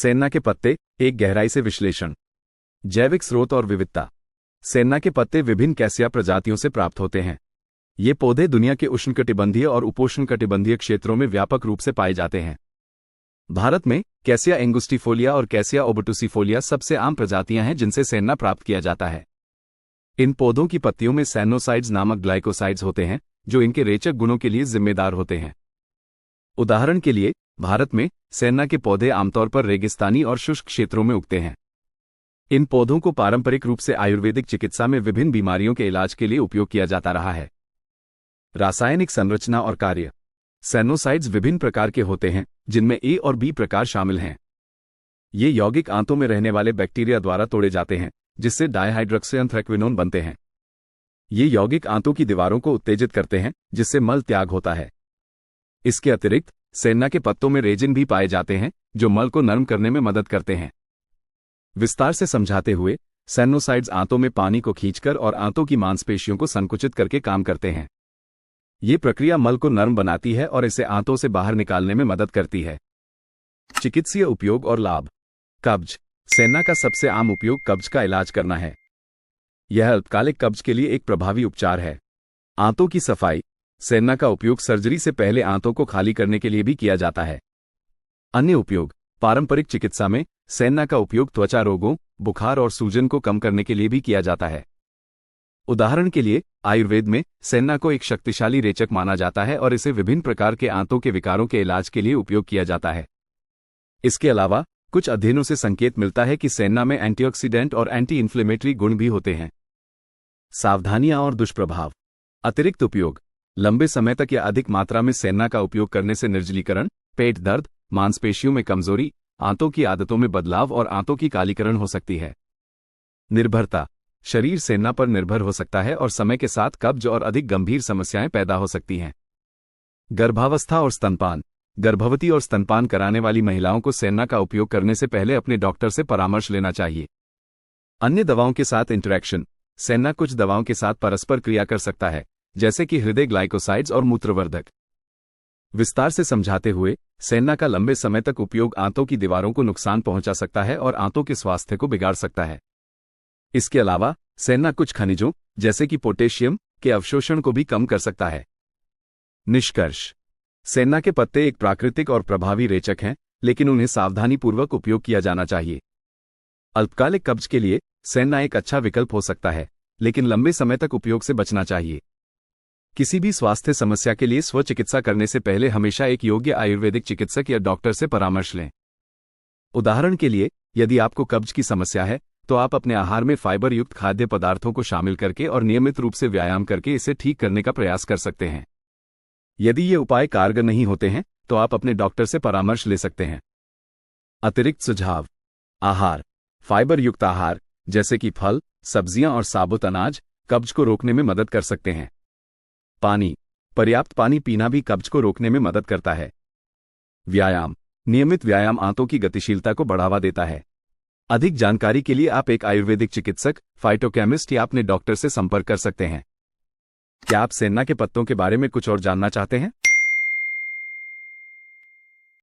Senna के पत्ते, एक गहराई से विश्लेषण। जैविक स्रोत और विविधता। सेन्ना के पत्ते विभिन्न कैसिया प्रजातियों से प्राप्त होते हैं। ये पौधे दुनिया के उष्णकटिबंधीय और उपोष्णकटिबंधीय क्षेत्रों में व्यापक रूप से पाए जाते हैं। भारत में कैसिया एंगुस्टिफोलिया और कैसिया ओबटुसिफोलिया सबसे आम प्रजातियां हैं जिनसे सेन्ना प्राप्त किया जाता है। इन पौधों की पत्तियों में सैनोसाइड्स नामक ग्लाइकोसाइड्स होते हैं जो इनके रेचक गुणों के लिए जिम्मेदार होते हैं। उदाहरण के लिए, भारत में सेन्ना के पौधे आमतौर पर रेगिस्तानी और शुष्क क्षेत्रों में उगते हैं। इन पौधों को पारंपरिक रूप से आयुर्वेदिक चिकित्सा में विभिन्न बीमारियों के इलाज के लिए उपयोग किया जाता रहा है। रासायनिक संरचना और कार्य। सैनोसाइड्स विभिन्न प्रकार के होते हैं जिनमें ए और बी प्रकार शामिल हैं। ये यौगिक आंतों में रहने वाले बैक्टीरिया द्वारा तोड़े जाते हैं जिससे डायहाइड्रोक्सिएंथ्रेक्विनोन बनते हैं। ये यौगिक आंतों की दीवारों को उत्तेजित करते हैं जिससे मल त्याग होता है। इसके अतिरिक्त सेन्ना के पत्तों में रेजिन भी पाए जाते हैं जो मल को नरम करने में मदद करते हैं। विस्तार से समझाते हुए, सैनोसाइड्स आंतों में पानी को खींचकर और आंतों की मांसपेशियों को संकुचित करके काम करते हैं। ये प्रक्रिया मल को नरम बनाती है और इसे आंतों से बाहर निकालने में मदद करती है। चिकित्सीय उपयोग और लाभ। कब्ज। सेन्ना का सबसे आम उपयोग कब्ज का इलाज करना है। यह अल्पकालिक कब्ज के लिए एक प्रभावी उपचार है। आंतों की सफाई। सेन्ना का उपयोग सर्जरी से पहले आंतों को खाली करने के लिए भी किया जाता है। अन्य उपयोग। पारंपरिक चिकित्सा में सेन्ना का उपयोग त्वचा रोगों, बुखार और सूजन को कम करने के लिए भी किया जाता है। उदाहरण के लिए, आयुर्वेद में सेन्ना को एक शक्तिशाली रेचक माना जाता है और इसे विभिन्न प्रकार के आंतों के विकारों के इलाज के लिए उपयोग किया जाता है। इसके अलावा कुछ अध्ययनों से संकेत मिलता है कि सेन्ना में एंटीऑक्सीडेंट और एंटी इन्फ्लेमेटरी गुण भी होते हैं। सावधानियां और दुष्प्रभाव। अतिरिक्त उपयोग। लंबे समय तक या अधिक मात्रा में सेन्ना का उपयोग करने से निर्जलीकरण, पेट दर्द, मांसपेशियों में कमजोरी, आंतों की आदतों में बदलाव और आंतों की कालीकरण हो सकती है। निर्भरता। शरीर सेन्ना पर निर्भर हो सकता है और समय के साथ कब्ज और अधिक गंभीर समस्याएं पैदा हो सकती हैं। गर्भावस्था और स्तनपान। गर्भवती और स्तनपान कराने वाली महिलाओं को सेन्ना का उपयोग करने से पहले अपने डॉक्टर से परामर्श लेना चाहिए। अन्य दवाओं के साथ इंटरैक्शन। सेन्ना कुछ दवाओं के साथ परस्पर क्रिया कर सकता है, जैसे कि हृदय ग्लाइकोसाइड्स और मूत्रवर्धक। विस्तार से समझाते हुए, सेन्ना का लंबे समय तक उपयोग आंतों की दीवारों को नुकसान पहुंचा सकता है और आंतों के स्वास्थ्य को बिगाड़ सकता है। इसके अलावा सेन्ना कुछ खनिजों, जैसे कि पोटेशियम, के अवशोषण को भी कम कर सकता है। निष्कर्ष। सेन्ना के पत्ते एक प्राकृतिक और प्रभावी रेचक हैं, लेकिन उन्हें सावधानीपूर्वक उपयोग किया जाना चाहिए। अल्पकालिक कब्ज के लिए सेन्ना एक अच्छा विकल्प हो सकता है, लेकिन लंबे समय तक उपयोग से बचना चाहिए। किसी भी स्वास्थ्य समस्या के लिए स्वचिकित्सा करने से पहले हमेशा एक योग्य आयुर्वेदिक चिकित्सक या डॉक्टर से परामर्श लें। उदाहरण के लिए, यदि आपको कब्ज की समस्या है तो आप अपने आहार में फाइबर युक्त खाद्य पदार्थों को शामिल करके और नियमित रूप से व्यायाम करके इसे ठीक करने का प्रयास कर सकते हैं। यदि ये उपाय कारगर नहीं होते हैं तो आप अपने डॉक्टर से परामर्श ले सकते हैं। अतिरिक्त सुझाव। आहार। फाइबर युक्त आहार, जैसे कि फल, सब्जियां और साबुत अनाज, कब्ज को रोकने में मदद कर सकते हैं। पानी। पर्याप्त पानी पीना भी कब्ज को रोकने में मदद करता है। व्यायाम। नियमित व्यायाम आंतों की गतिशीलता को बढ़ावा देता है। अधिक जानकारी के लिए आप एक आयुर्वेदिक चिकित्सक, फाइटोकेमिस्ट या अपने डॉक्टर से संपर्क कर सकते हैं। क्या आप सेन्ना के पत्तों के बारे में कुछ और जानना चाहते हैं?